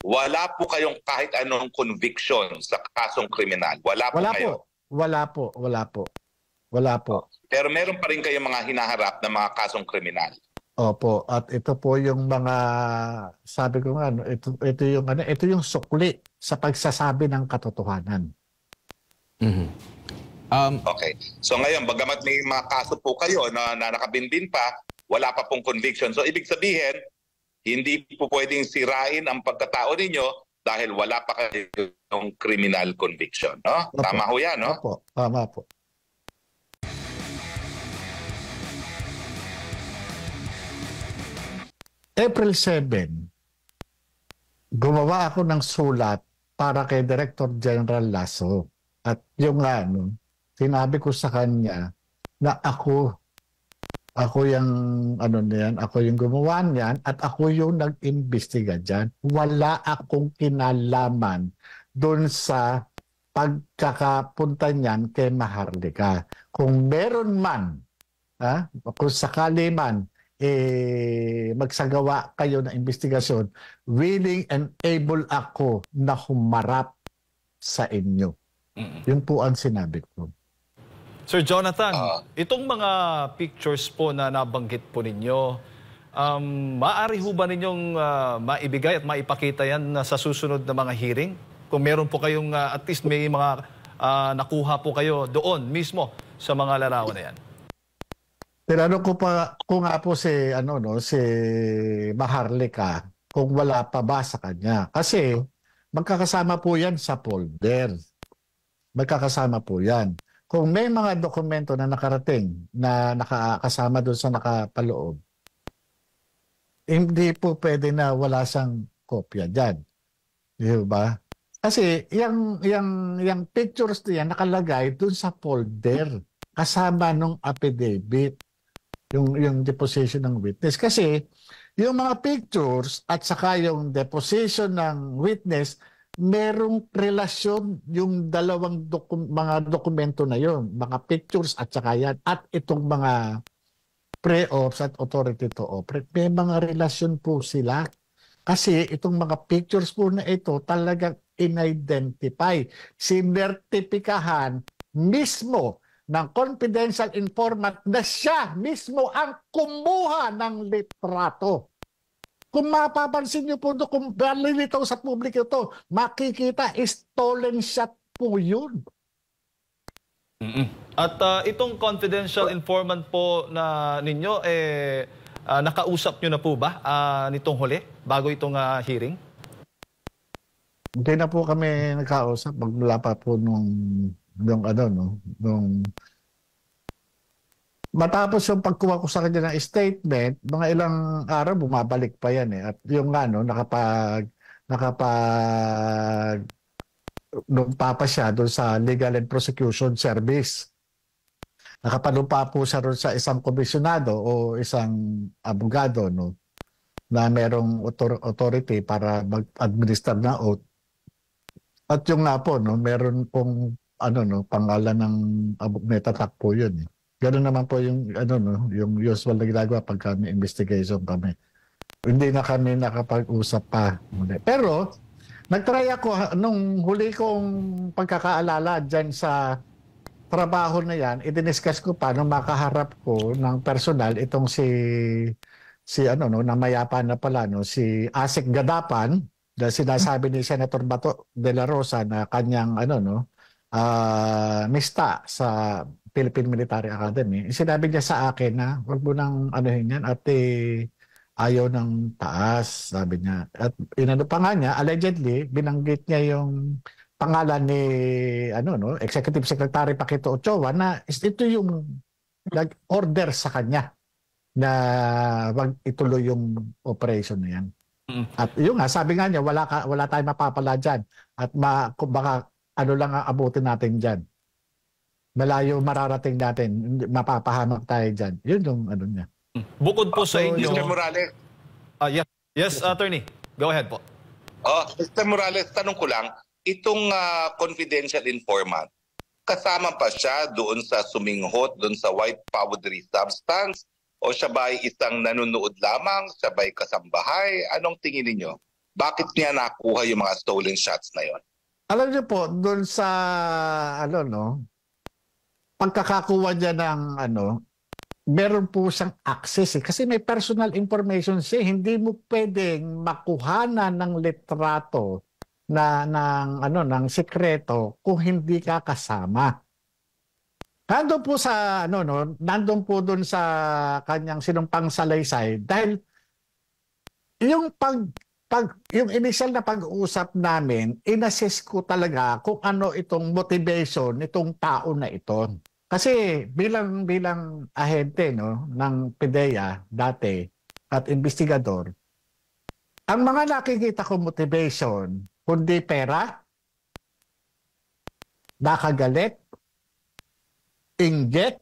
wala po kayong kahit anong conviction sa kasong kriminal. Wala po Wala kayo. po. Wala po. Wala po. Wala po. Pero meron pa rin kayong mga hinaharap na mga kasong kriminal. Opo, at ito po yung mga sabi ko nga ito yung sukli sa pagsasabi ng katotohanan. Okay. So ngayon, bagamat may mga kaso po kayo na nakabinbin pa, wala pa pong conviction. So ibig sabihin, hindi po pwedeng sirain ang pagkatao ninyo dahil wala pa kayong criminal conviction, no? Opo. Tama ho 'yan, no? Opo, tama po. April 7, gumawa ako ng sulat para kay Director General Lasso. At yung sinabi ko sa kanya na ako yung ako yung gumawa niyan at ako yung nag-imbestiga diyan. Wala akong kinalaman doon sa pagkakapunta niyan kay Maharlika. Kung meron man, kung sakali man magsagawa kayo ng investigasyon, willing and able ako na humarap sa inyo. Yun po ang sinabi ko. Sir Jonathan, itong mga pictures po na nabanggit po ninyo, maaari ho ba ninyong maibigay at maipakita yan sa susunod na mga hearing? Kung meron po kayong at least may mga nakuha po kayo doon mismo sa mga larawan na yan. Tinanong ko nga po si Maharlika kung wala pa ba sa kanya. Kasi magkakasama po yan sa folder. Magkakasama po yan. Kung may mga dokumento na nakarating na nakakasama doon sa nakapaloob, hindi po pwede na wala siyang kopya dyan. Di ba? Kasi yung pictures niya nakalagay doon sa folder kasama nung affidavit. Yung deposition ng witness. Kasi yung mga pictures at saka yung deposition ng witness, merong relasyon yung dalawang mga dokumento na yon, mga pictures at saka yan, at itong mga pre-ops at authority to operate, may mga relasyon po sila. Kasi itong mga pictures po na ito talagang in-identify, sinertipikahan mismo ng confidential informant na siya mismo ang kumuha ng litrato. Kung mapapansin niyo po, kung balilitaw sa publiko ito, makikita stolen shot po yun. At itong confidential informant po na ninyo, nakausap nyo na po ba nitong huli, bago itong hearing? Hindi na po kami nakausap, magmula pa po nung matapos yung pagkuha ko sa kanya ng statement, mga ilang araw bumabalik pa yan eh. At yung lumpa pa siya doon sa Legal and Prosecution Service. Nakapalumpa po siya doon sa isang komisyonado o isang abogado na merong authority para mag-administer na oath. At yung meron pong pangalan ng metatak po yun. Ganoon naman po yung yung usual na ginagawa pagka may investigation kami. Hindi na kami nakapag-usap pa muli. Pero nagtry ako nung huli kong pagkakaalala diyan sa trabaho na yan, i-discuss ko pa nung makaharap ko ng personal itong si namayapa na pala si Asik Gadapan, dahil sinasabi ni Senator Bato de la Rosa na kanyang mista sa Philippine Military Academy. Sinabi niya sa akin na wag mo nang yan at ayaw ng taas, sabi niya. At pa nga niya, allegedly, binanggit niya yung pangalan ni Executive Secretary Paquito Ochoa na ito yung nag-order sa kanya na wag ituloy yung operation na yan. At yung sabi nga niya, wala tayong mapapala dyan. At baka lang ang abutin natin dyan. Malayo mararating natin, mapapahamak tayo dyan. Yun yung niya. Bukod po sa inyo... Mr. Morales. Yes, attorney. Go ahead po. Mr. Morales, tanong ko lang, itong confidential informant, kasama pa siya doon sa suminghot, doon sa white powdery substance, o siya ba ay isang nanonood lamang, siya ba ay kasambahay? Anong tingin ninyo? Bakit niya nakuha yung mga stolen shots na yon? Alam niyo po, doon sa, ano, no, pagkakakuha niya ng, ano, meron po siyang access eh. Kasi may personal information siya. Hindi mo pwedeng makuhanan ng litrato ng, ano, ng sekreto kung hindi ka kasama. Nandun po sa, ano, no, nandun po doon sa kanyang sinumpang salaysay dahil yung yung initial na pag-uusap namin, inassess ko talaga kung ano itong motivation nitong tao na ito. Kasi bilang ahente, no, ng PDEA dati at investigador, ang mga nakikita ko motivation, kundi pera, nakagalit, inggit,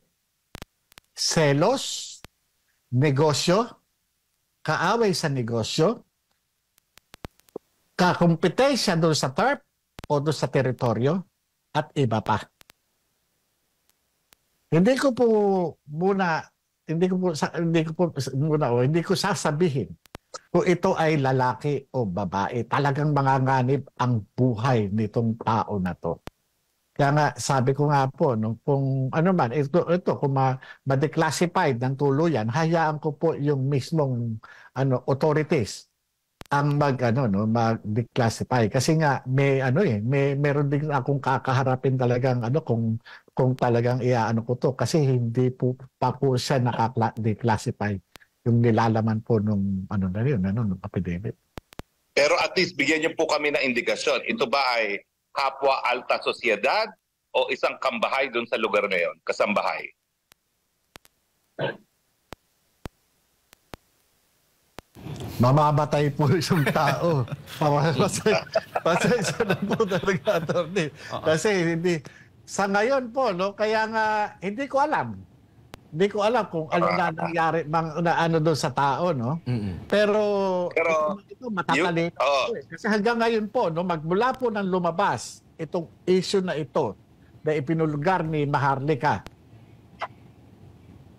selos, negosyo, kaaway sa negosyo, kakumpetensya doon sa TARP o doon sa teritoryo at iba pa. Hindi ko sasabihin kung ito ay lalaki o babae. Talagang manganganib ang buhay nitong tao na to. Kaya nga sabi ko nga po, no, kung ano man ito kung ma-declassified ng tuluyan, hayaan ko po yung mismong authorities ang mag-declassify kasi nga meron din akong kakaharapin talagang kung talagang iaano ko to kasi hindi po pa po siya naka-declassify yung nilalaman po nung nung epidemic. Pero at least bigyan niyo po kami ng indikasyon. Ito ba ay kapwa alta sosyedad o isang kambahay doon sa lugar na yon, kasambahay? Mamamatay po yung tao. Pasensya na po talaga, attorney. Kasi sa ngayon po, no, kaya nga hindi ko alam. Hindi ko alam kung ano na nangyari, ano doon sa tao, no? Pero ito matatalito. Kasi hanggang ngayon po, no, magmula po nang lumabas itong issue na ito na ipinulgar ni Maharlika,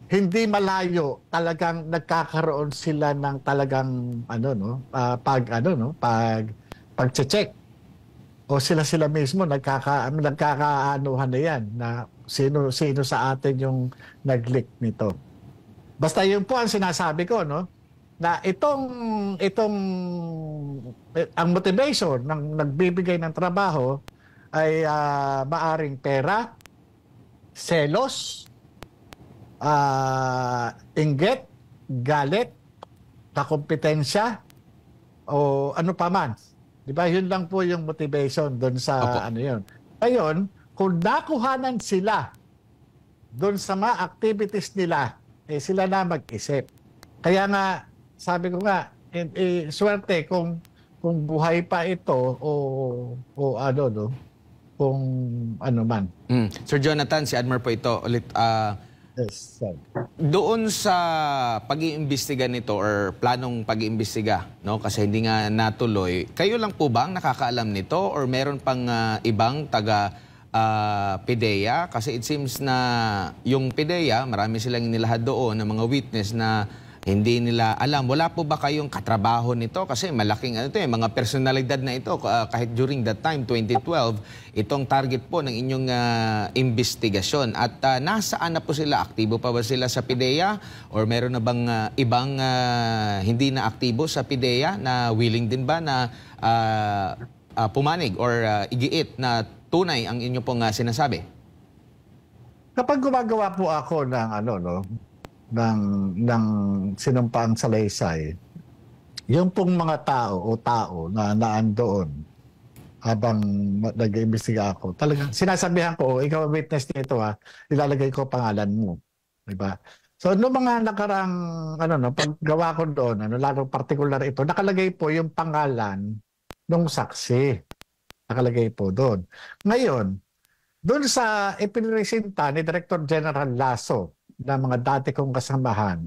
hindi malayo talagang nagkakaroon sila ng talagang pag-check o sila mismo nagkakaanuhan na yan na sino sa atin yung nag-leak nito. Basta yun po ang sinasabi ko, no, na ang motivation ng nagbibigay ng trabaho ay maaring pera, selos, inggit, galit, kakumpetensya o ano pa man. Di ba? Yun lang po yung motivation doon sa yun. Ngayon, kung nakuhanan sila doon sa mga activities nila, sila na mag-isip. Kaya nga, sabi ko nga, swerte kung buhay pa ito o kung ano man. Sir Jonathan, si Admar po ito ulit. Yes, sir. Doon sa pag-iimbestiga nito or planong pag-iimbestiga, no, kasi hindi nga natuloy, kayo lang po ba ang nakakaalam nito or meron pang ibang taga PDEA? Kasi it seems na yung PDEA, marami silang inilahad doon ng mga witness na hindi nila alam. Wala po ba kayong katrabaho nito? Kasi malaking mga personalidad na ito. Kahit during that time, 2012, itong target po ng inyong investigasyon. At nasaan na po sila? Aktibo pa ba sila sa PDEA? Or meron na bang ibang hindi na aktibo sa PDEA na willing din ba na pumanig or igiit na tunay ang inyo pong sinasabi? Kapag gumagawa po ako ng sinumpang salaysay, yung pong mga tao na naandoon habang nag-iimbestiga ako, talagang sinasabihan ko, ikaw ang witness nito ilalagay ko pangalan mo. Diba? So, noong mga nakarang, paggawa ko doon, lalo particular ito, nakalagay po yung pangalan ng saksi. Nakalagay po doon. Ngayon, doon sa ipinresenta ni Director General Lasso, na mga dati kong kasamahan,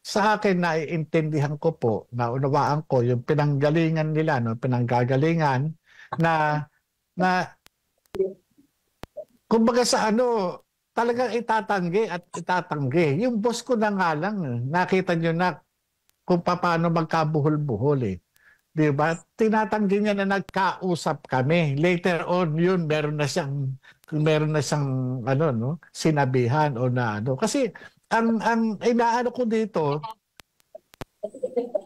sa akin naiintindihan ko po, naunawaan ko yung pinanggalingan nila, pinanggagalingan na kumbaga sa talagang itatanggi. Yung boss ko na nga lang, nakita nyo na kung paano magkabuhol-buhol . Di ba? Tinatanggi niya na nagkausap kami. Later on, yun, meron na siyang ano, no, sinabihan o na ano. Kasi ang inaano ko dito,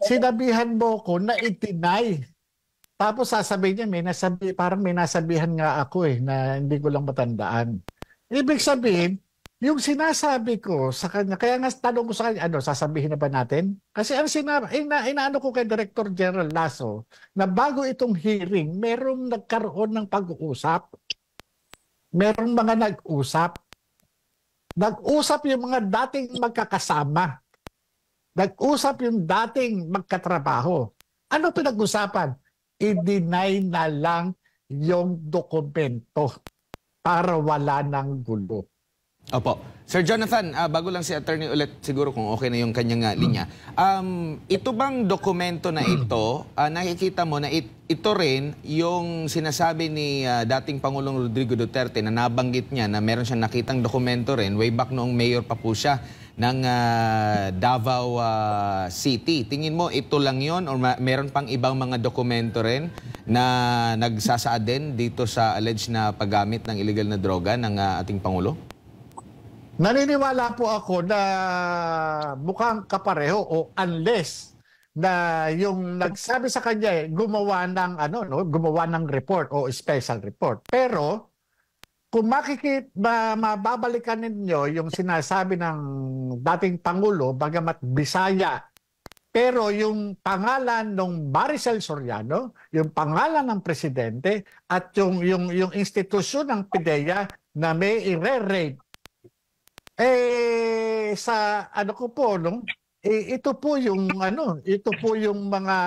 sinabihan mo ko na itinay. Tapos sasabihin niya, parang may nasabihan nga ako na hindi ko lang matandaan. Ibig sabihin, yung sinasabi ko sa kanya, kaya nga tanong ko sa kanya, sasabihin na ba natin? Kasi ang inaano ko kay Director General Lasso, na bago itong hearing, merong nagkaroon ng pag-uusap. Merong mga nag-usap. Nag-usap yung mga dating magkakasama. Nag-usap yung dating magkatrabaho. Ano pinag-usapan? I-deny na lang yung dokumento para wala ng gulo. Opo. Sir Jonathan, bago lang si attorney ulit, siguro kung okay na yung kanyang linya. Ito bang dokumento na ito, nakikita mo na ito rin yung sinasabi ni dating Pangulong Rodrigo Duterte na nabanggit niya na meron siyang nakitang dokumento rin way back noong mayor pa po siya ng Davao City. Tingin mo ito lang yon or meron pang ibang mga dokumento rin na nagsasaad din dito sa alleged na paggamit ng illegal na droga ng ating Pangulo? Naniniwala po ako na mukhang kapareho o unless na yung nagsabi sa kanya gumawa ng gumawa ng report o special report. Pero kung mababalikan ninyo yung sinasabi ng dating Pangulo, bagamat Bisaya, pero yung pangalan ng Maricel Soriano, yung pangalan ng presidente at yung institusyon ng PIDEA na may i-re-rape, sa ko po, ito po yung mga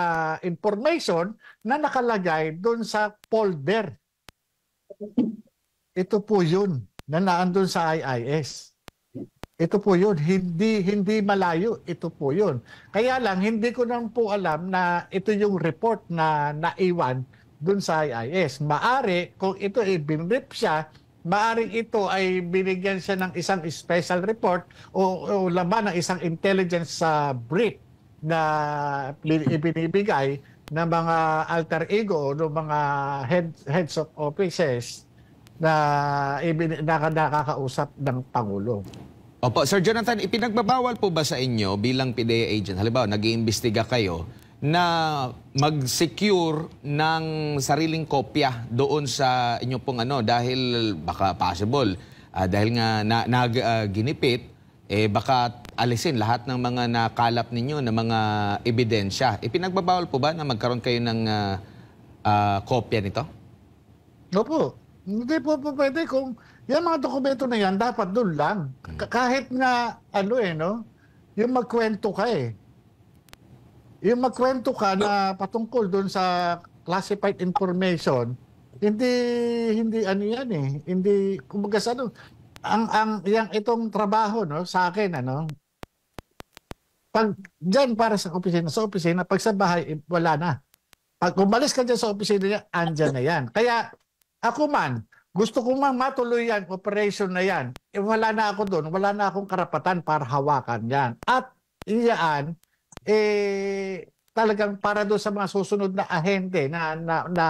information na nakalagay doon sa folder. Ito po yun na naandun sa IIS. Ito po yun, hindi malayo, ito po yun. Kaya lang hindi ko nang po alam na ito yung report na naiwan doon sa IIS. Maari kung ito binrip siya, maaring ito ay binigyan siya ng isang special report o laman ng isang intelligence brief na ibinibigay ng mga alter ego o mga heads of offices na nakakausap ng Pangulo. Opo, Sir Jonathan, ipinagbabawal po ba sa inyo bilang PIDEA agent, halimbawa nag-iimbestiga kayo, na mag-secure ng sariling kopya doon sa inyo pong dahil baka possible, dahil nga ginipit, baka alisin lahat ng mga nakalap ninyo na mga ebidensya. Ipinagbabawal po ba na magkaroon kayo ng kopya nito? Opo. Hindi po pwede kung yung mga dokumento na yan, dapat doon lang. Kahit nga, yung magkwento ka Yung magkwento ka na patungkol doon sa classified information, hindi yan Hindi, kumbaga sa itong trabaho, sa akin, pag dyan para sa opisina, pag sa bahay, wala na. Pag umalis ka dyan sa opisina niya, andyan na yan. Kaya, ako man, gusto ko man matuloy yan, operation na yan, wala na ako doon, wala na akong karapatan para hawakan yan. At iyaan, talagang para doon sa mga susunod na ahente na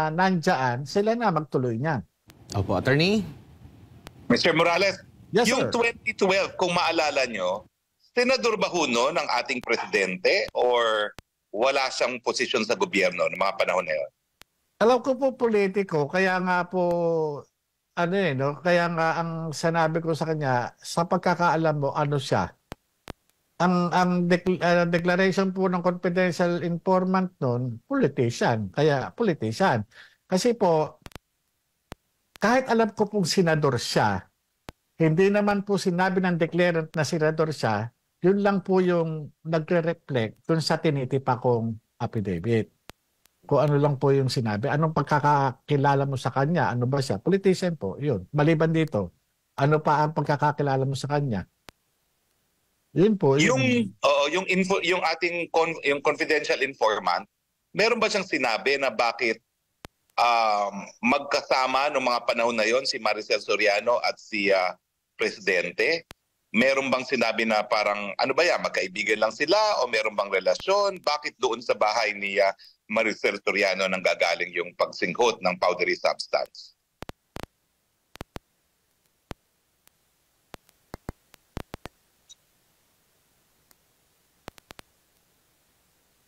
nandyan, sila na magtuloy niyan. Opo, attorney? Mr. Morales, yes, yung sir. 2012, kung maalala nyo, senador ba ho ng ating presidente or wala siyang posisyon sa gobyerno ng mga panahon na yun? Alam ko po politiko, kaya nga po, kaya nga ang sinabi ko sa kanya, sa pagkakaalam mo, siya. Ang declaration po ng confidential informant noon, politician. Kaya politician. Kasi po, kahit alam ko pong senador siya, hindi naman po sinabi ng declarant na senador siya, yun lang po yung nagre-reflect dun sa tinitipa kong affidavit. Kung ano lang po yung sinabi. Anong pagkakakilala mo sa kanya? Ano ba siya? Politician po, yun. Maliban dito, ano pa ang pagkakakilala mo sa kanya? Yun po. Yung ating yung confidential informant, meron ba siyang sinabi na bakit magkasama noong mga panahon na yon si Maricel Soriano at si Presidente? Meron bang sinabi na parang ano ba yan, magkaibigan lang sila o meron bang relasyon? Bakit doon sa bahay ni Maricel Soriano nanggagaling yung pagsinghot ng powdery substance?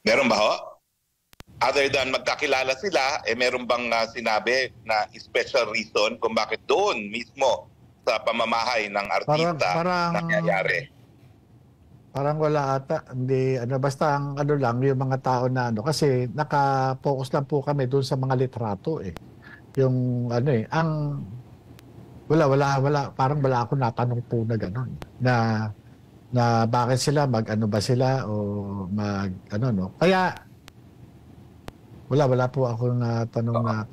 Meron ba ho? Other than magkakilala sila, meron bang sinabi na special reason kung bakit doon mismo sa pamamahay ng artista nangyayari? Parang wala ata, hindi, basta ang lang, yung mga tao na kasi naka-focus lang po kami doon sa mga litrato Yung parang wala ako natanong po na gano'n, na bakit sila, ba sila, o Kaya, wala po ako natanong na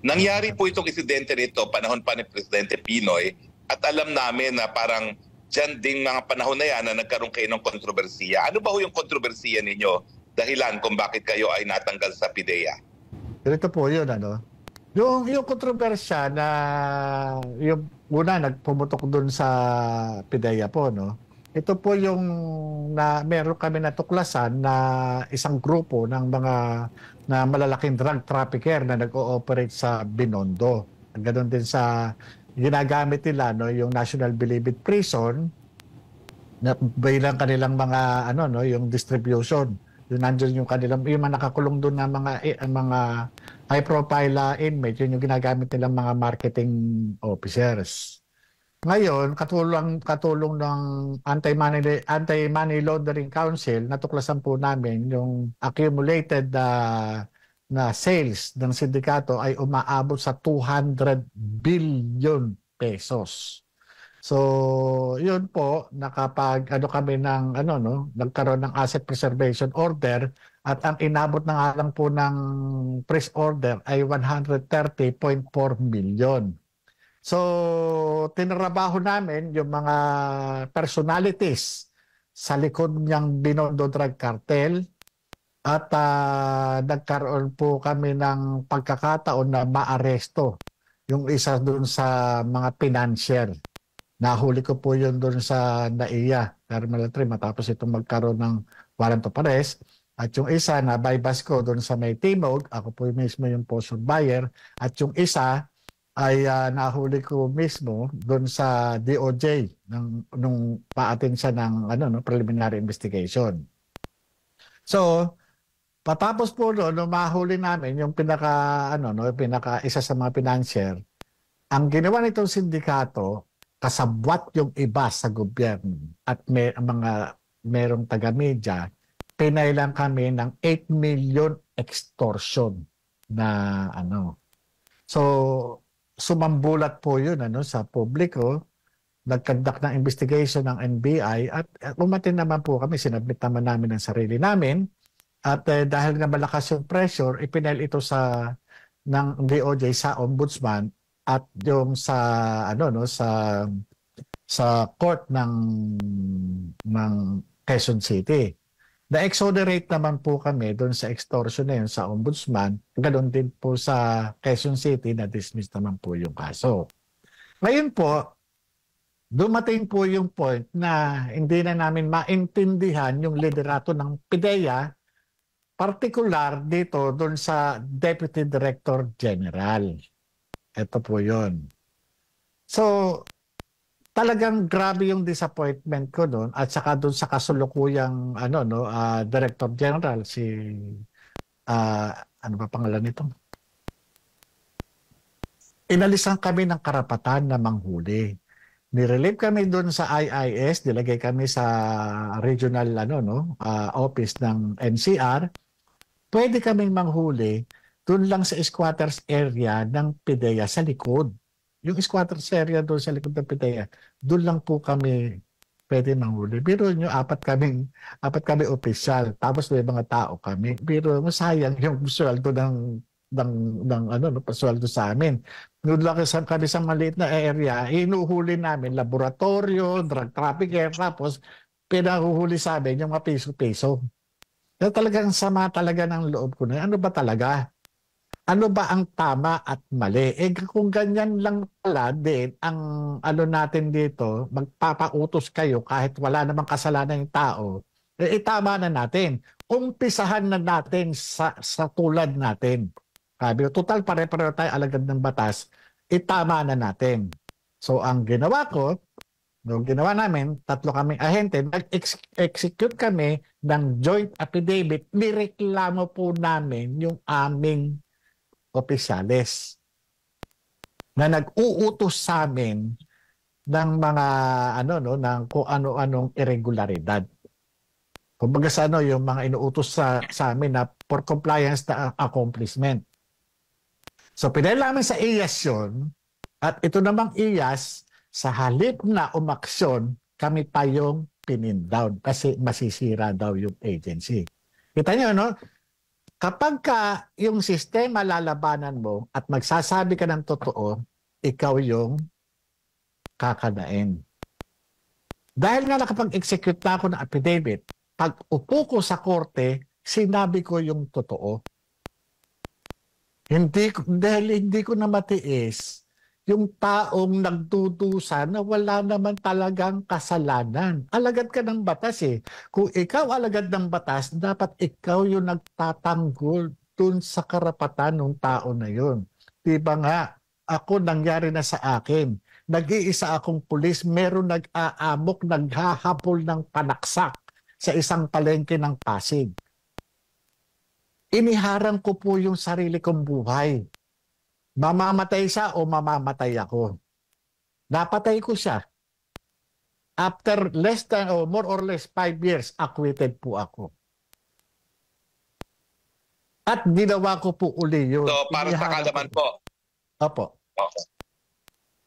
Nangyari po itong insidente nito, panahon pa ni Presidente Pinoy, at alam namin na parang dyan ding mga panahon na yan na nagkaroon kayo ng kontrobersiya. Ano ba ho yung kontrobersiya ninyo? Dahilan kung bakit kayo ay natanggal sa PIDEA? Ganito po yun, Yung kontrobersya na yung una nagpumutok dun sa PIDEA po, Ito po yung meron kami natuklasan na isang grupo ng mga na malalaking drug trafficker na nag-ooperate sa Binondo. Ganon din sa ginagamit nila yung National Bilibid Prison na bilang kanilang mga yung distribution. Yung nandiyan yung kanilang yung mga nakakulong doon na mga high profile inmates, yun yung ginagamit nilang mga marketing officers. Ngayon, katulong ng Anti-Money Laundering Council, natuklasan po namin yung accumulated na sales ng sindikato ay umaabot sa 200 billion pesos. So, yun po, kami ng nagkaroon ng asset preservation order at ang inabot na nga lang po ng press order ay 130.4 million. So, tinrabaho namin yung mga personalities sa likod niyang Binondo Drug Cartel at nagkaroon po kami ng pagkakataon na maaresto yung isa doon sa mga financier. Nahuli ko po yun doon sa NAIA, Terminal 3, matapos itong magkaroon ng warrant of arrest. At yung isa na bypass ko doon sa May Timog, ako po mismo yung post buyer. At yung isa ay nahuli ko mismo doon sa DOJ nung paatin siya ng preliminary investigation. So, patapos po nung mahuli namin yung pinaka isa sa mga financier, ang ginawa nitong sindikato, kasabwat yung iba sa gobyerno at merong taga-media, pinailan kami ng 8 million extortion na So, sumambulat po yun sa publiko, nagkandak ng investigation ng NBI at umatin naman po kami, sinabit naman namin ang sarili namin at dahil na malakas yung pressure, ipinail ito ng DOJ sa ombudsman at yung sa court ng Quezon City. Na-exonerate naman po kami doon sa extortion na yun sa ombudsman. Ganoon din po sa Quezon City na dismiss naman po yung kaso. Ngayon po, dumating po yung point na hindi na namin maintindihan yung liderato ng PIDEA, particular dito doon sa Deputy Director General. Ito po yun. So, talagang grabe yung disappointment ko doon at saka doon sa kasulukuyang Director General ano ba pangalan nito? Inalisan kami ng karapatan na manghuli. Nirelieve kami doon sa IIS, nilagay kami sa regional office ng NCR. Pwede kaming manghuli doon lang sa squatters area ng PIDEA sa likod. Yung squatters area doon sa likod ng PIDEA, doon lang po kami pwede manghuli. Biro nyo, apat kami opisyal, tapos may mga tao kami. Biro mo, sayang yung sweldo pasweldo sa amin. Doon lang kami sa maliit na area, inuhuli namin laboratorio, drug trafficker, tapos pinahuhuli sa amin yung mga piso-piso. Kaya talagang sama talaga ng loob ko na. Ano ba talaga? Ano ba ang tama at mali? Kung ganyan lang pala din, ang natin dito, magpapautos kayo kahit wala namang kasalanan yung tao, itama na natin. Umpisahan na natin sa tulad natin. Sabi, total pare-pareho tayo alagad ng batas, itama na natin. So ang ginawa ko, nung ginawa namin, 3 kaming ahente, nag-execute kami ng joint affidavit, nireklamo po namin yung aming opisyales na nag-uutos sa amin ng mga ng kung ano-anong irregularidad. Kumbaga sa yung mga inuutos sa amin na for compliance na accomplishment. So pinahil namin sa IAS yun, at ito namang IAS, sa halip na umaksyon, kami pa yung pin-down kasi masisira daw yung agency. Kita nyo, no? Kapag yung sistema lalabanan mo at magsasabi ka ng totoo, ikaw yung kakanain. Dahil nga nakapag-execute na ako ng affidavit, pag upo ko sa korte, sinabi ko yung totoo. Dahil hindi ko na matiis yung taong nagtutusa na wala naman talagang kasalanan. Alagad ka ng batas eh. Kung ikaw alagad ng batas, dapat ikaw yung nagtatanggol dun sa karapatan ng tao na yun. Diba nga, ako nangyari na sa akin. Nag-iisa akong pulis, meron nag-aamok, naghahabol ng panaksak sa isang palengke ng Pasig. Iniharang ko po yung sarili kong buhay. Mamamatay siya o mamamatay ako. Napatay ko siya. After less than or more or less 5 years, acquitted po ako. At ginawa ko po uli yun. So, para sa kaalaman po. Opo. Okay.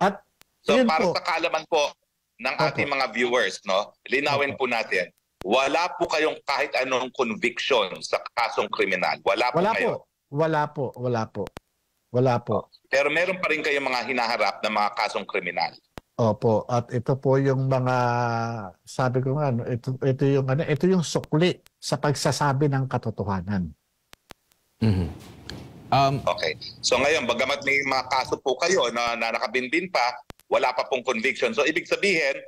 At so, yun para po, sa kaalaman po ng ating mga viewers, no, linawin po natin, wala po kayong kahit anong conviction sa kasong kriminal. Wala po kayo. Wala po. Pero meron pa rin kayong mga hinaharap na mga kasong kriminal. Opo, at ito po yung mga sabi ko nga ito yung sukli sa pagsasabi ng katotohanan. Mhm. Okay. So ngayon, bagamat may mga kaso po kayo na nakabinbin pa, wala pa pong conviction. So ibig sabihin,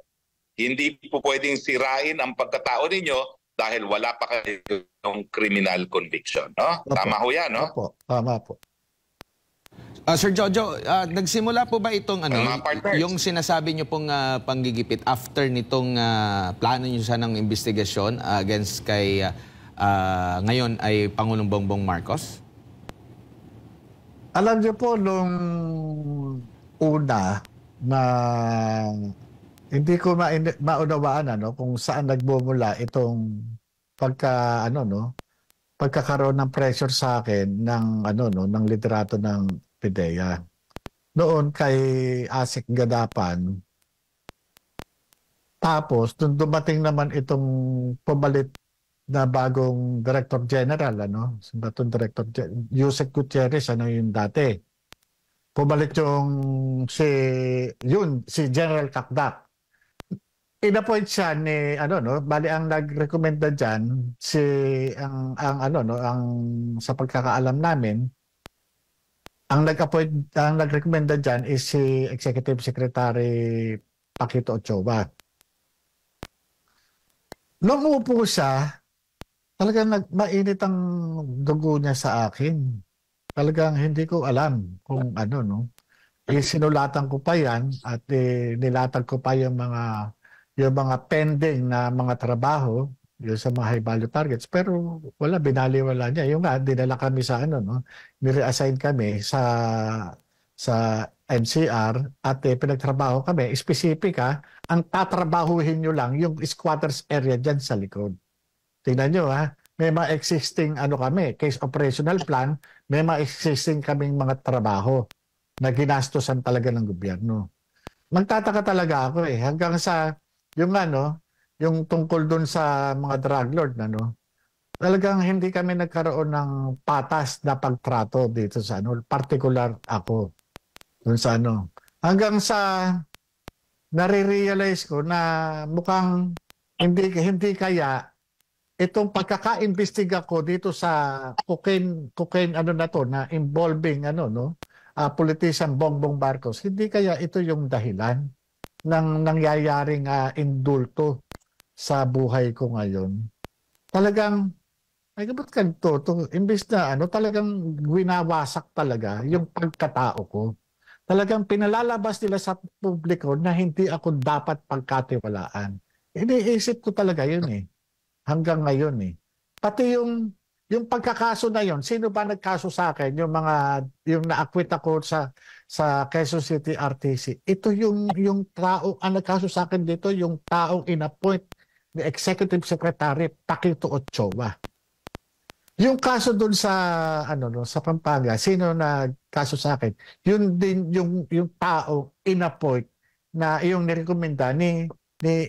hindi po pwedeng sirain ang pagkatao ninyo dahil wala pa kayong criminal conviction, no? Opo. Tama ho 'yan, no? Opo, tama po. Sir Jojo, nagsimula po ba itong Mga partners. yung sinasabi niyo pong panggigipit after nitong plano niyo sa ng investigasyon against kay ngayon ay Pangulong Bongbong Marcos? Alam niyo po nung una na hindi ko maunawaan kung saan nagmumula itong pagkakaroon ng pressure sa akin ng ng liderato ng PIDEA. Noon kay Asik Gadapan. Tapos nung dumating naman itong pumalit na bagong Director General, Batong Director Yusek Gutierrez, yung dati. Pumalit yung si General Kakdak. Inappoint siya ni bali ang nagrekomenda diyan ang sa pagkakaalam namin, ang nagrekomenda diyan is si Executive Secretary Paquito Ochoa. Nung umupo siya, talagang mainit ang dugo niya sa akin. Talagang hindi ko alam kung sinulatan ko pa yan at nilatag ko pa yung mga pending na mga trabaho yung sa mga high value targets, pero binaliwala niya. Yung nga, dinala kami sa nireassign kami sa NCR at pinagtrabaho kami. Specific ang tatrabahuhin nyo lang yung squatters area dyan sa likod. Tingnan nyo may mga existing case operational plan, may mga existing kaming mga trabaho na ginastosan talaga ng gobyerno. Magtataka talaga ako hanggang sa yung tungkol dun sa mga drug lord talagang hindi kami nagkaroon ng patas na pagtrato dito sa particular ako dun sa hanggang sa nare-realize ko na mukhang hindi kaya itong pagkaka-imbestiga ko dito sa cocaine na involving politician Bongbong Marcos, hindi kaya ito yung dahilan ng nangyayaring indulto sa buhay ko ngayon. talagang, ay ba't ganito? Imbis na talagang winawasak talaga yung pagkatao ko. Talagang pinalalabas nila sa publiko na hindi ako dapat pagkatiwalaan. Iniisip ko talaga yun eh. Hanggang ngayon eh. Pati yung pagkakaso na yun, sino ba nagkaso sa akin? Yung na-acquit ako sa Quezon City RTC. Ito yung tao, ang nagkaso sa akin dito, yung taong inappoint ni Executive Secretary Paquito Ochoa. Yung kaso doon sa sa Pampanga, sino na kaso sa akin? Yun din yung tao inappoint na yung nirekomenda ni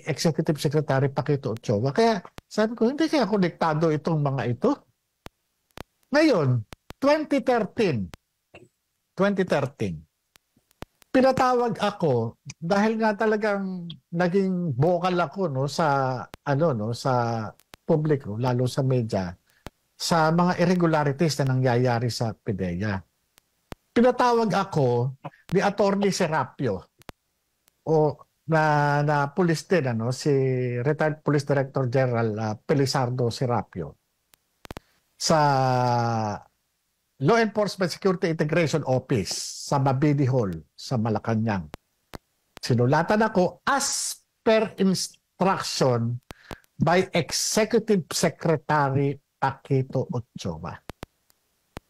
Executive Secretary Paquito Ochoa. Kaya sabi ko, hindi kaya konektado itong mga ito. Ngayon, 2013, pinatawag ako dahil nga talagang naging vocal ako sa publiko, lalo sa media, sa mga irregularities na nangyayari sa PDEA. Pinatawag ako ni Attorney Serapio na police din, si retired Police Director General Pelizardo Serapio sa Law Enforcement Security Integration Office sa Mabini Hall sa Malacanang. Sinulatan ako as per instruction by Executive Secretary Paquito Ochoa.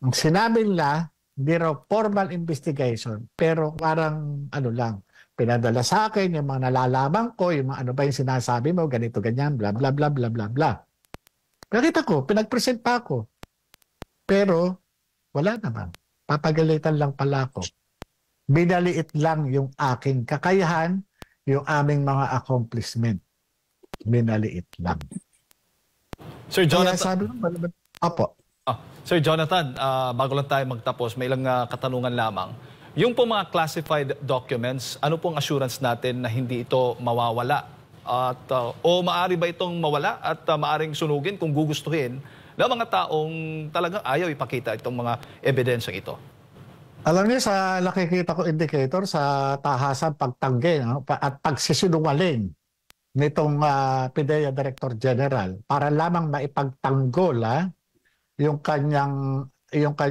Ang sinabi nila, hindi raw formal investigation, pero parang pinadala sa akin yung mga nalalaman ko, yung mga ano ba yung sinasabi mo, ganito, ganyan, bla bla bla bla bla bla. Nakita ko, pinag-present pa ako. Pero, wala naman. Papagalitan lang pala ako. Binaliit lang yung aking kakayahan, yung aming mga accomplishment. Binaliit lang. Sir Jonathan. Kaya sabi ko, Apo. Sir Jonathan, bago lang tayo magtapos, may ilang katanungan lamang. Yung po mga classified documents, ano pong assurance natin na hindi ito mawawala? At, o maaari ba itong mawala at maaring sunugin kung gugustuhin ng mga taong talagang ayaw ipakita itong mga ebidensyang ito? Alam niyo, sa nakikita ko indicator sa tahasan pagtanggi at pagsisinungaling nitong PDEA Director General para lamang maipagtanggol yung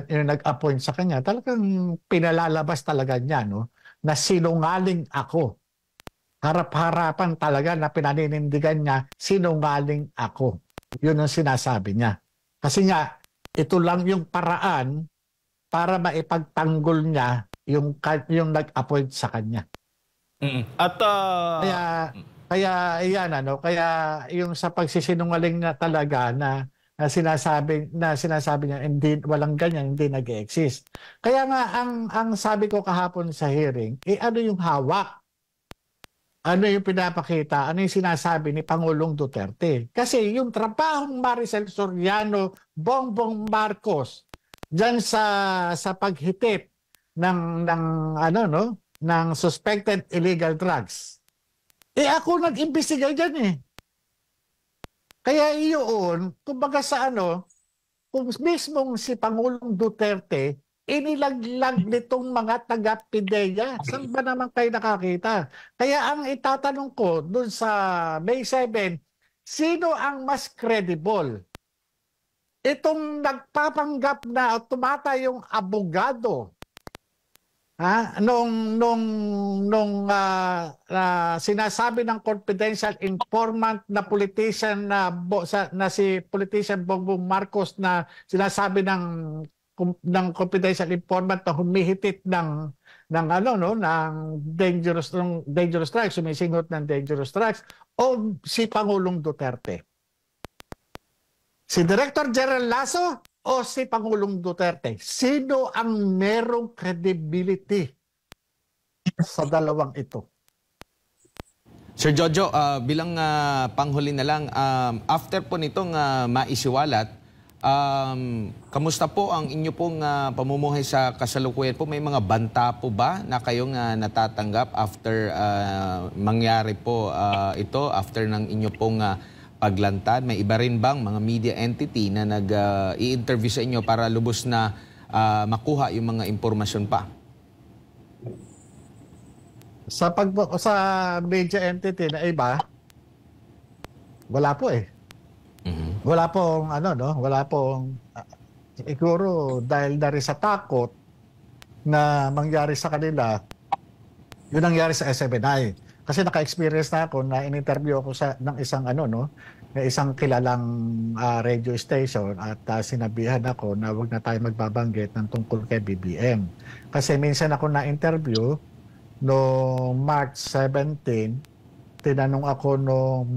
nag-appoint sa kanya, talagang pinalalabas talaga niya na sinungaling ako. Harap-harapan talaga na pinaninindigan niya, sinungaling ako. Yun ang sinasabi niya. Kasi nga, ito lang yung paraan para maipagtanggol niya yung nag-appoint sa kanya. At kaya yung sa pagsisinungaling na talaga na sinasabi niya hindi, walang ganyan, hindi nag-exist. Kaya nga ang sabi ko kahapon sa hearing, ano yung hawak? Ano yung pinapakita? Ano yung sinasabi ni Pangulong Duterte? Kasi yung trabahong Maricel Soriano, Bongbong Marcos diyan sa paghitip ng suspected illegal drugs. Ako nag-imbestiga diyan eh. Kaya iyon, kumbaga kung mismong si Pangulong Duterte, inilaglag nitong mga taga-PDEA. Saan ba naman kayo nakakita? Kaya ang itatanong ko dun sa May 7, sino ang mas credible? Itong nagpapanggap na tumatayong abogado sinasabi ng confidential informant na politician na si politician Bongbong Marcos na sinasabi ng confidential informant na humihitit ng dangerous drugs, sumisingot ng dangerous drugs, o si Pangulong Duterte? Si Director General Lasso o si Pangulong Duterte? Sino ang merong credibility sa dalawang ito? Sir Jojo, bilang panghuli na lang, after po nitong maisiwalat, kamusta po ang inyo pong pamumuhay sa kasalukuyan po? May mga banta po ba na kayong natatanggap after mangyari po ito, after ng inyo pong paglantad? May iba rin bang mga media entity na nag-i-interview sa inyo para lubos na makuha yung mga impormasyon pa? Sa media entity na iba, wala po eh. Wala pong ano, no? Wala pong siguro dahil na rin sa takot na mangyari sa kanila, yun nangyari sa SMNI. Kasi naka-experience na ako na in-interview ako ng isang ano, no? Na isang kilalang radio station at sinabihan ako na wag na tayo magbabanggit ng tungkol kay BBM. Kasi minsan ako na-interview no March 17, tinanong ako nung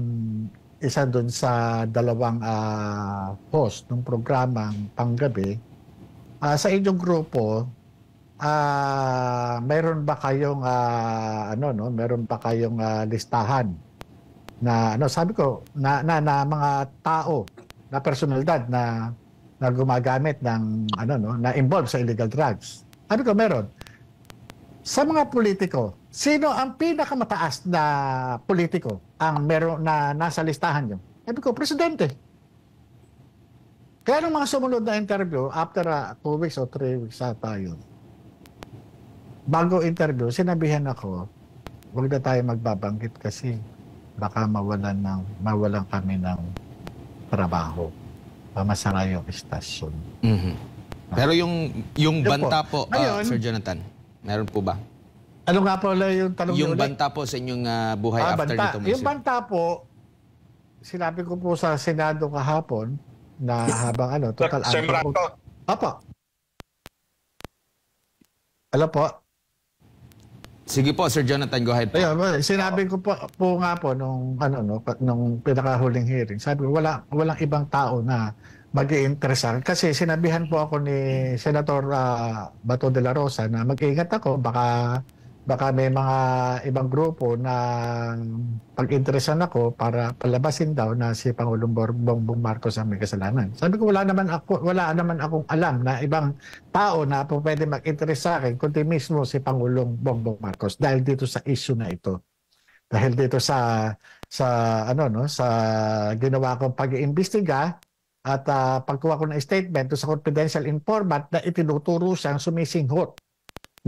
isa doon sa dalawang host ng programang panggabi, sa inyong grupo, mayroon ba kayong meron ba kayong listahan na sabi ko na mga tao na personalidad na gumagamit ng na involved sa illegal drugs. Sabi ko meron. Sa mga politiko, sino ang pinakamataas na politiko ang meron na nasa listahan niyo? Sabi ko, presidente. Kaya nung mga sumunod na interview, after 2 weeks o 3 weeks tayo, bago interview, sinabihan ako, huwag na tayo magbabanggit kasi baka mawalan kami ng trabaho. Pamasara yung istasyon. Mm-hmm. Pero yung banta po, Sir Jonathan, meron po ba? Ano nga po yung tanong yung banta po sa inyong buhay after banta. nito? Yung banta po, sinabi ko po sa Senado kahapon na habang total... Sir Marato. Opo. Alam po. Sige po, Sir Jonathan, go ahead po. Ayun, sinabi ko po nga po nung pinakahuling hearing, sabi ko walang ibang tao na mag-iinteresan kasi sinabihan po ako ni Senator Bato de la Rosa na mag-ingat ako baka may mga ibang grupo na pag-interesan ako para palabasin daw na si Pangulong Bongbong Marcos ang may kasalanan. Sabi ko wala naman akong alam na ibang tao na po pwede mag-interest sa akin kundi mismo si Pangulong Bongbong Marcos dahil dito sa issue na ito. Dahil dito sa ginawa kong pag-iimbestiga at pagkuha ko ng statement sa confidential informant na itinuturo siyang sumisinghot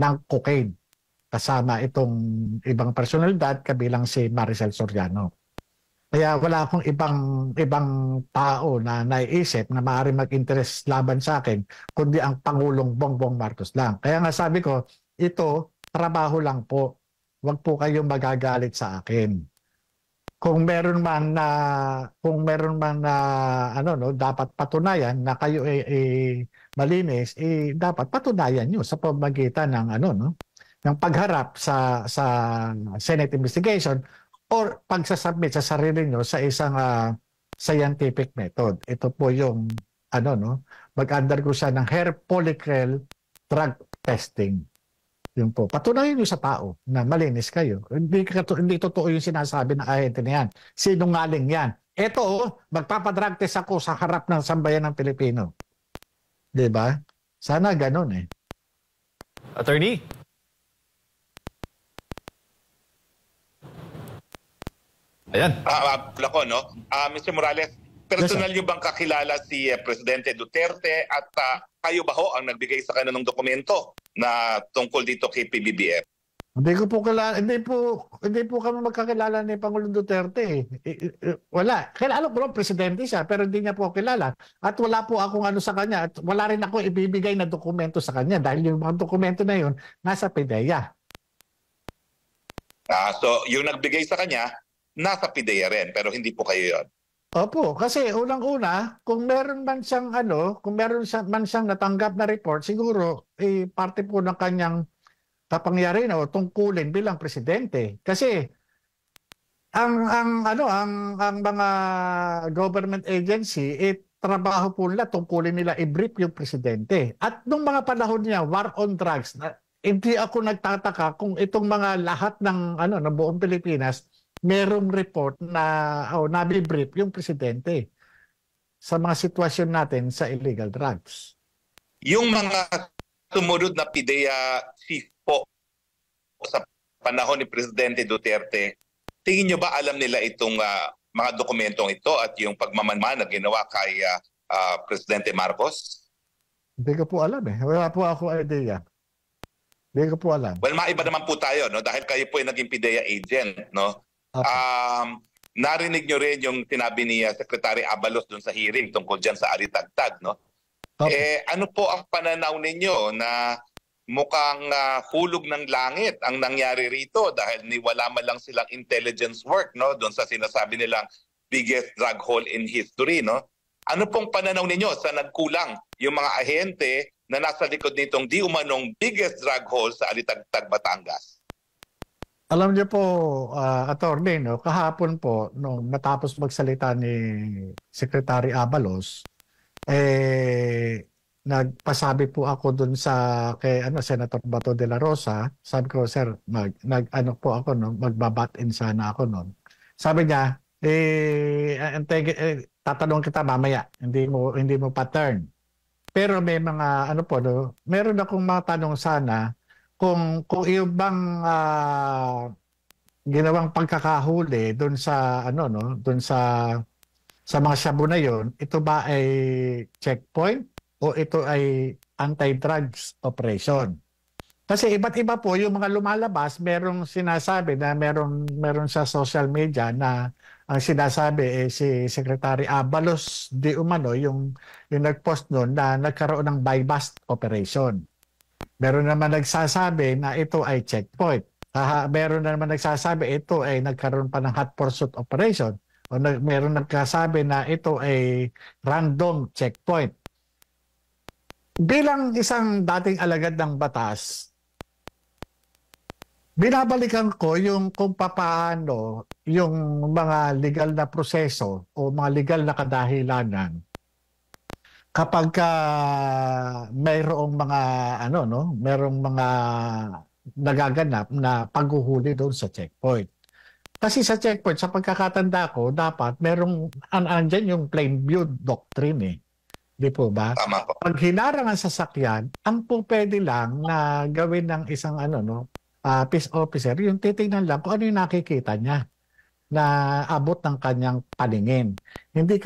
ng cocaine kasama itong ibang personalidad kabilang si Maricel Soriano. Kaya wala akong ibang tao na naiisip na maaari mag-interest laban sa akin kundi ang Pangulong Bongbong Marcos lang. Kaya nga sabi ko, ito trabaho lang po. Huwag po kayong magagalit sa akin. Kung meron man na dapat patunayan na kayo malinis, dapat patunayan nyo sa pamamagitan ng ng pagharap sa Senate investigation or pagsasubmit sa sarili nyo sa isang scientific method. Ito po yung mag-undergo siya ng hair follicle drug testing. Yun po. Patunayan nyo sa tao na malinis kayo. Hindi totoo yung sinasabi ng ahente na yan. Sinungaling yan. Ito, magpapadrug test ako sa harap ng sambayan ng Pilipino. Diba? Sana ganun eh. Attorney? Ayan. Lako, no? Mr. Morales, personal niyo bang kakilala si Presidente Duterte at kayo ba ho ang nagbigay sa kanya ng dokumento na tungkol dito kay PBBM? Hindi ko po kilala, hindi po kami magkakilala ni Pangulong Duterte. Wala. Kilala ko presidente siya pero hindi niya po kilala. At wala po akong sa kanya at wala rin ako ibibigay na dokumento sa kanya dahil yung mga dokumento na yun nasa PIDEA. So yung nagbigay sa kanya nasa PIDEA rin pero hindi po kayo yon. Opo, kasi unang-una, kung meron man siyang natanggap na report, siguro parte po ng kanyang kapangyarihan o tungkulin bilang presidente. Kasi ang mga government agency, trabaho po nila, tungkulin nila i-brief yung presidente. At nung mga panahon niya, war on drugs, hindi ako nagtataka kung itong mga lahat ng buong Pilipinas merong report na nabibrief yung presidente sa mga sitwasyon natin sa illegal drugs. Yung mga sumunod na PIDEA chief po sa panahon ni Presidente Duterte, tingin nyo ba alam nila itong mga dokumentong ito at yung pagmamanman na ginawa kay Presidente Marcos? Hindi ko po alam eh. Wala po ako idea. Hindi ko po alam. Well, maiba naman po tayo, no? Dahil kayo po ay naging PIDEA agent, no? narinig nyo rin yung sinabi ni Secretary Abalos dun sa hearing tungkol dyan sa alitagtag, no? Okay. Ano po ang pananaw ninyo na mukhang hulog ng langit ang nangyari rito dahil wala man lang silang intelligence work, no, doon sa sinasabi nilang biggest drug haul in history, no? Ano pong pananaw ninyo sa nagkulang yung mga ahente na nasa likod nitong di umanong biggest drug haul sa Alitagtag, Batangas? Alam niyo po, attorney, no, kahapon po, nung matapos magsalita ni Secretary Abalos, nagpasabi po ako dun kay Senator Bato de la Rosa. Sabi ko, sir, magbabat-in sana ako noon. Sabi niya, tatanong kita mamaya, hindi mo pa-turn. Pero may mga meron akong matanong sana kung yung bang ginawang pagkakahuli doon sa doon sa mga shabu na yon, ito ba ay checkpoint o ito ay anti-drugs operation? Kasi iba't iba po yung mga lumalabas, merong sinasabi na meron sa social media na ang sinasabi si Secretary Abalos di umano yung nag-post noon na nagkaroon ng buy-bust operation. Meron naman nagsasabi na ito ay checkpoint. Meron naman nagsasabi ito ay nagkaroon pa ng hot pursuit operation. O meron nagsasabi na ito ay random checkpoint. Bilang isang dating alagad ng batas, binabalikan ko yung kung paano yung mga legal na proseso o mga legal na kadahilanan kapag mayroong mga merong mga nagaganap na paghuhuli doon sa checkpoint. Kasi sa checkpoint, sa pagkakatanda ko, dapat merong andyan yung plain view doctrine eh. Di po ba? Tama po. Pag hinarang ang sasakyan, ang po pwede lang na gawin ng isang peace officer, yung titingnan lang kung ano yung nakikita niya na abot ng kanyang paningin. Hindi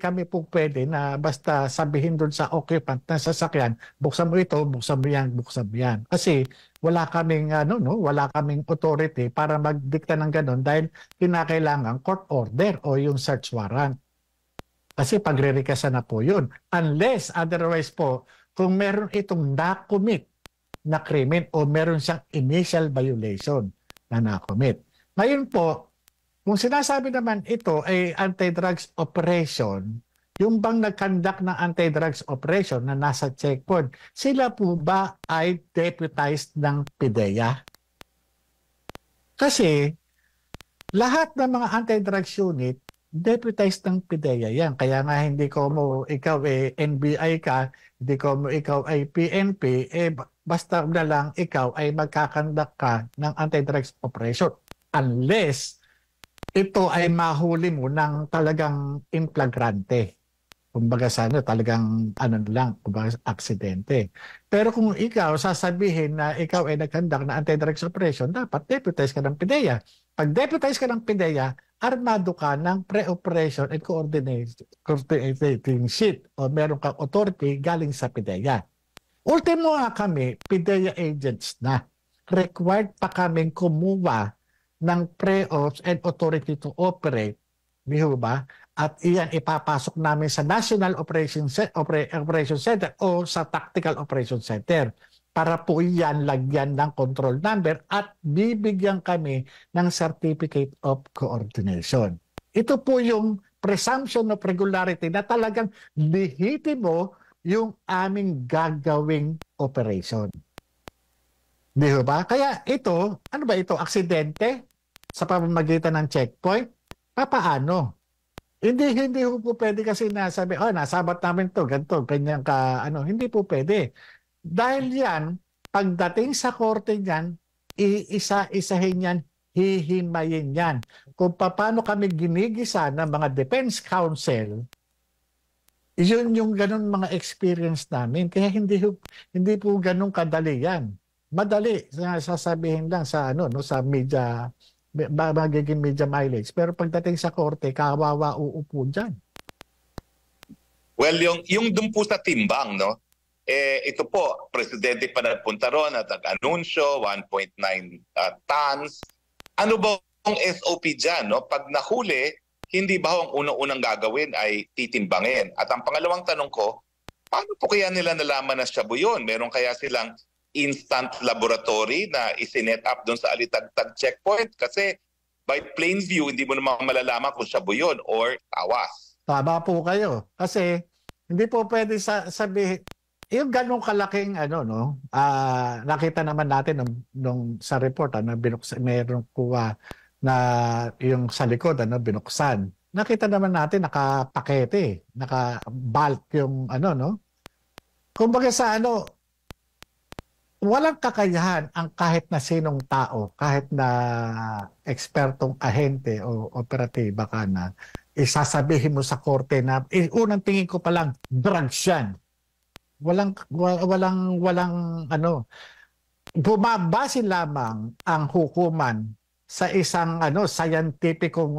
kami po pwede na basta sabihin doon sa occupant ng sasakyan, buksan mo ito, buksan mo yan, buksan mo yan. Kasi wala kaming wala kaming authority para magdikta ng ganun dahil kinakailangan court order o yung search warrant. Kasi pagre-requestan na po yun. Unless otherwise po, kung meron itong na-commit na krimen o meron siyang initial violation na na-commit. Ngayon po, kung sinasabi naman ito ay anti-drugs operation, yung bang nag-conduct ng anti-drugs operation na nasa checkpoint, sila po ba ay deputized ng PIDEA? Kasi lahat ng mga anti-drugs unit, deputized ng PIDEA yan. Kaya nga hindi ko mo ikaw NBI ka, hindi ko mo ikaw ay PNP, basta na lang ikaw ay magkakandak ka ng anti-drugs operation. Unless ito ay mahuli mo ng talagang in flagrante. Kumbaga talagang kumbaga aksidente. Pero kung ikaw sasabihin na ikaw ay nagkandak na anti-drugs operation, dapat deputize ka ng PIDEA. Pag deputize ka ng PIDEA, armado ka ng pre-operation and coordinating sheet o meron kang authority galing sa PIDEA. Ultimo nga kami, PIDEA agents na. Required pa kaming kumuha ng pre-ops and authority to operate, di ba? At iyan ipapasok namin sa National Operation Center o sa Tactical Operation Center para po iyan lagyan ng control number at bibigyan kami ng Certificate of Coordination. Ito po yung presumption of regularity na talagang lehitimo yung aming gagawing operation. Di ba? Kaya ito, ano ba ito? Aksidente? Sa pamamagitan ng checkpoint? Papaano? Hindi po pwede kasi nasabi, nasabat namin to, ganito, ganyan ka, hindi po pwede. Dahil yan, pagdating sa korte niyan, iisa-isahin yan, hihimayin yan. Kung paano kami ginigisa ng mga defense counsel, yun yung ganun mga experience namin. Kaya hindi po ganun kadali yan. Madali, sasabihin lang sa sa media, magiging media mileage. Pero pagdating sa korte, kawawa uupo dyan. Well, yung dun po sa timbang, no? Ito po, presidente pa nagpunta ron at nag-anunsyo, 1.9 tons. Ano ba SOP dyan, no? Pag nahuli, hindi ba ang unang-unang gagawin ay titimbangin? At ang pangalawang tanong ko, paano po kaya nila nalaman na shabu yun? Meron kaya silang instant laboratory na isinet up doon sa Alitagtag checkpoint? Kasi by plain view, hindi mo naman malalaman kung shabu yun or tawas. Tama po kayo. Kasi hindi po pwede sabihin, yung ganong kalaking nakita naman natin nung sa report mayroong kuha na yung sa likod binuksan. Nakita naman natin nakapakete, naka-bulk yung Kumbaga walang kakayahan ang kahit na sinong tao, kahit na ekspertong ahente o operatiba ka na, isasabihin mo sa korte na unang tingin ko pa lang drugs yan. Walang bumabase lamang ang hukuman sa isang scientificong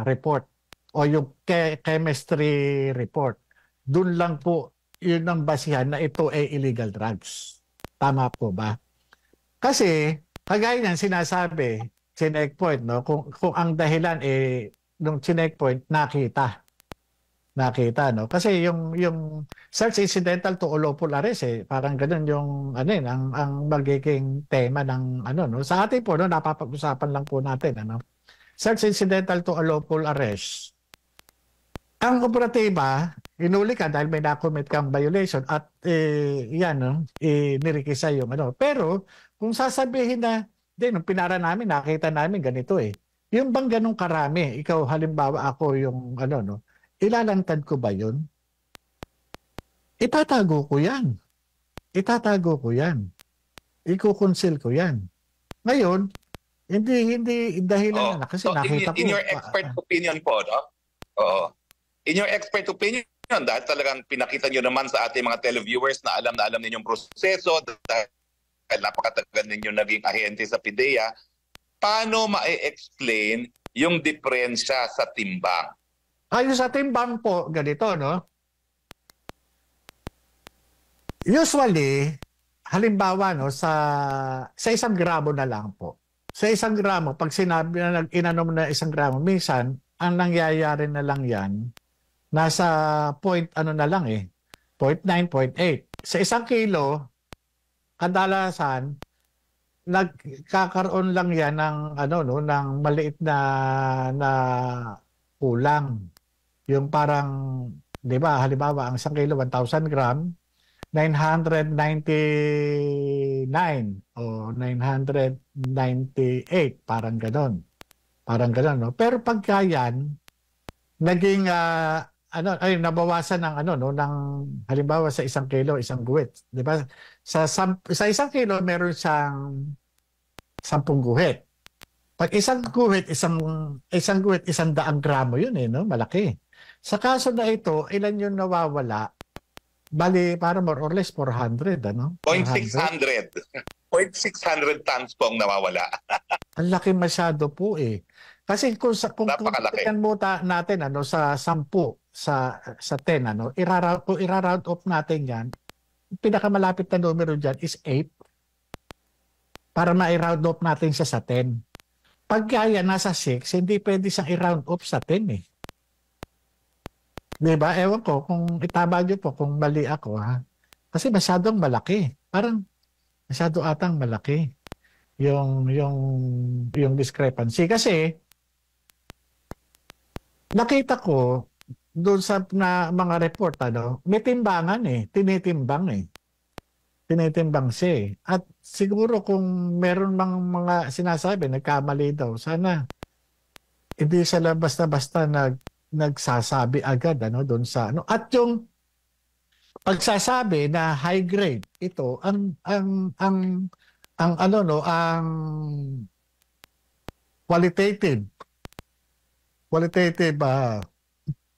report o yung chemistry report. Doon lang po yun ang basihan na ito ay illegal drugs. Tama po ba? Kasi kagaya niyan sinasabi, checkpoint, no? Kung ang dahilan nung checkpoint nakita, no? Kasi yung search incidental to lawful arrest parang ganoon yung ang magiging tema ng no. Sa atin po napapag-usapan lang po natin Search incidental to lawful arrest. Ang operatiba, inuli ka dahil may na-commit kang violation at nirikisa yung Pero kung sasabihin na, nung pinara namin, nakita namin ganito Yung bang ganun karami, ikaw halimbawa ako yung ilalantad ko ba yun? Itatago ko yan. Ikukonsil ko yan. Ngayon, hindi dahilan na kasi nakita ko. In your expert opinion po, no? Oo. In your expert opinion, dahil talagang pinakita nyo naman sa ating mga televiewers na alam ninyong proseso, dahil napakatagal ninyo naging ahente sa PIDEA, paano ma-explain yung diferensya sa timbang? Ayun sa timbang po, ganito, no? Usually, halimbawa, no, sa isang gramo na lang po. Sa isang gramo, pag sinabi na inanom na isang gramo, minsan, ang nangyayari na lang yan, nasa point, na lang 0.9, 0.8. Sa isang kilo, kadalasan, nagkakaroon lang yan ng, ng maliit na kulang. Yung parang, di ba, halimbawa, ang isang kilo, 1,000 gram, 999 o 998, parang ganon. No? Pero pagka yan, naging, nabawasan ng, ng, halimbawa, sa isang kilo, isang guhit. Di ba? Sa isang kilo, meron siyang 10 guhit. Pag isang guhit, 100 gramo yun no? Malaki. Sa kaso na ito, ilan yung nawawala? Bali, para more or less 400, 0.600. 0.600 tons po ang nawawala. Ang laki masyado po Kasi kung tingnan mo natin sa 10, sa 10, kung ira-round off natin yan, pinakamalapit na numero dyan is 8. Para ma-round off natin siya sa 10. Pag kaya nasa 6, hindi pwede siyang i-round off sa 10 Diba? Ewan ko kung itama nyo po kung mali ako Kasi masyadong malaki. Parang masyado atang malaki yung discrepancy. Kasi nakita ko doon sa mga report may timbangan tinitimbang tinitimbang siya At siguro kung meron mga sinasabi, nagkamali daw, sana hindi sila basta-basta nagsasabi agad doon sa At yung pagsasabi na high grade, ito ang qualitative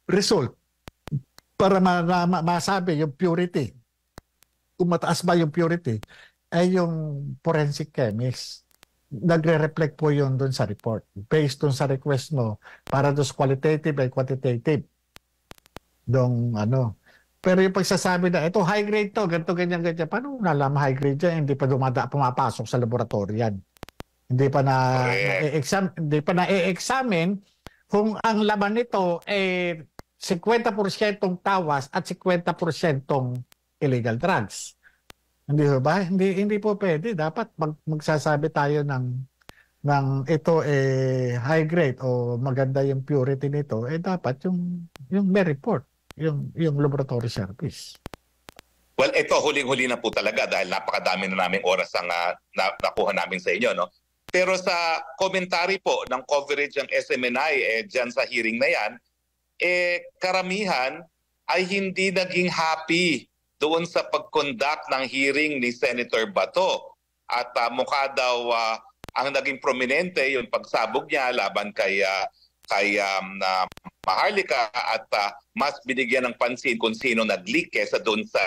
result para masabi yung purity. Kung mataas ba yung purity, ay yung forensic chemist. Nagre-reflect po yun doon sa report. Based doon sa request mo para doon qualitative and quantitative. Pero yung pagsasabi na, ito high grade to, ganito, ganyan. Paano nalaman high grade yan? Hindi pa pumapasok sa laboratory yan. Hindi pa Correct. na-examine kung ang laman nito 50% tawas at 50% illegal drugs. Hindi ba? Hindi po pwede. Dapat magsasabi tayo ng ito high grade o maganda yung purity nito, dapat yung may report, yung laboratory service. Well, ito huling-huli na po talaga dahil napakadami na naming oras ang nakuha namin sa inyo, no? Pero sa commentary po ng coverage ng SMNI dyan sa hearing na yan, karamihan ay hindi naging happy doon sa pag-conduct ng hearing ni Senator Bato. At mukha daw ang naging prominente yung pagsabog niya laban kay Maharlika at mas binigyan ng pansin kung sino nag-leak kesa doon sa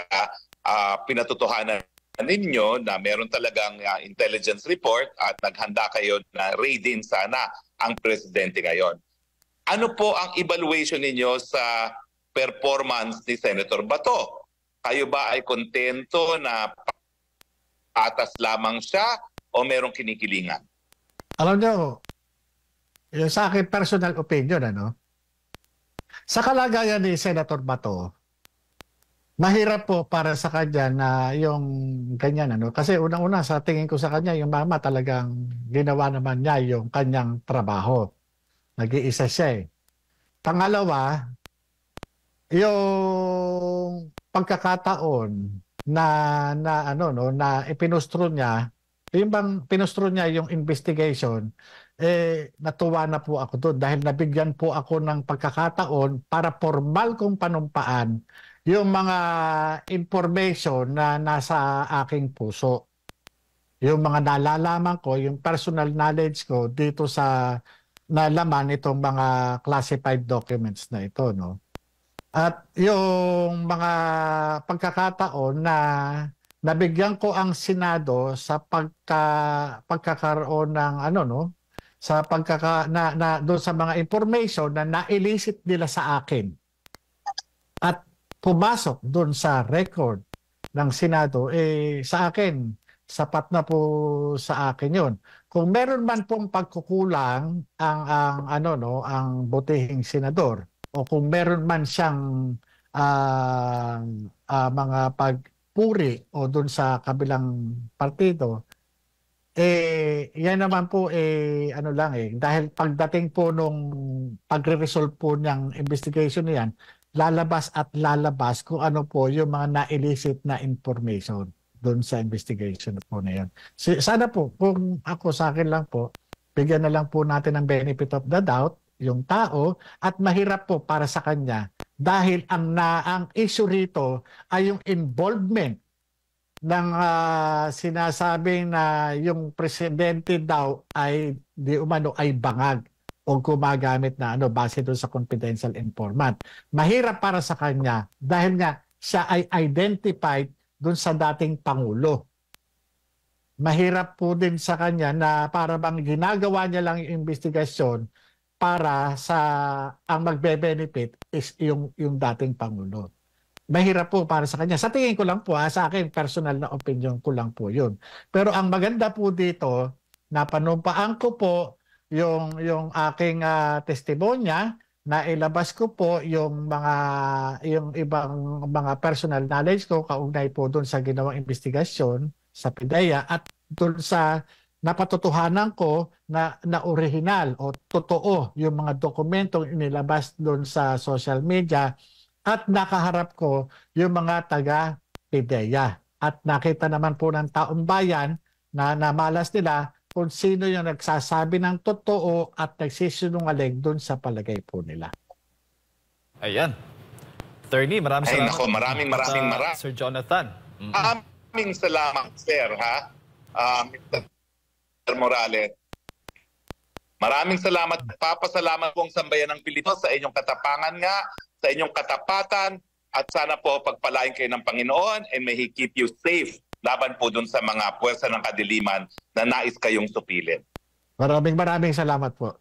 pinatotohanan ninyo na meron talagang intelligence report at naghanda kayo na raidin sana ang presidente ngayon. Ano po ang evaluation ninyo sa performance ni Senator Bato? Kayo ba ay kontento na patas lamang siya o merong kinikilingan? Alam niyo, yung sa akin personal opinion, sa kalagayan ni Senator Bato, mahirap po para sa kanya na yung ganyan, kasi unang-una sa tingin ko sa kanya, yung mama talagang ginawa naman niya yung kanyang trabaho. Nag-iisa siya. Pangalawa, yung pagkakataon na ipinustro niya, yung bang pinustro niya yung investigation, natuwa na po ako doon dahil nabigyan po ako ng pagkakataon para formal kong panumpaan yung mga information na nasa aking puso. Yung mga nalalaman ko, yung personal knowledge ko dito sa nalaman itong mga classified documents na ito, no? At yung mga pagkakataon na nabigyan ko ang Senado sa pagkakaroon ng sa doon sa mga information na na-elicit nila sa akin at pumasok doon sa record ng Senado, sa akin sapat na po sa akin 'yon. Kung meron man pong pagkukulang ang butihing senador o kung meron man siyang mga pagpuri o doon sa kabilang partido, yan naman po dahil pagdating po nung pagre-resolve po ng investigation niyan, lalabas kung ano po yung mga na-elicit na information doon sa investigation po na yan. Sana po, kung ako sa akin lang po, bigyan na lang po natin ng benefit of the doubt yung tao at mahirap po para sa kanya dahil ang issue rito ay yung involvement ng sinasabing na yung presidente daw ay di umano ay bangag o gumagamit na base doon sa confidential informant. Mahirap para sa kanya dahil nga siya ay identified doon sa dating Pangulo. Mahirap po din sa kanya na para bang ginagawa niya lang yung investigasyon para sa ang magbe-benefit is yung dating Pangulo. Mahirap po para sa kanya. Sa tingin ko lang po, sa akin, personal na opinion ko lang po yun. Pero ang maganda po dito, na panumpaan ko po yung aking testimonya, na ilabas ko po yung ibang mga personal knowledge ko kaugnay po doon sa ginawang investigasyon sa PIDEA at doon sa napatotohanan ko na original o totoo yung mga dokumentong inilabas doon sa social media at nakaharap ko yung mga taga PIDEA. At nakita naman po ng taong bayan na namalas nila kung sino yung nagsasabi ng totoo at nagsisinungaling doon sa palagay po nila. Ayan. Attorney, maraming salamat. Nako, maraming. Sir Jonathan. Maraming salamat, sir, Mr. Morales. Maraming salamat. Papasalamat po ang sambayan ng Pilipino sa inyong katapangan nga, sa inyong katapatan, at sana po pagpalain kayo ng Panginoon and may He keep you safe laban po dun sa mga puwersa ng kadiliman na nais kayong supilin. Maraming salamat po.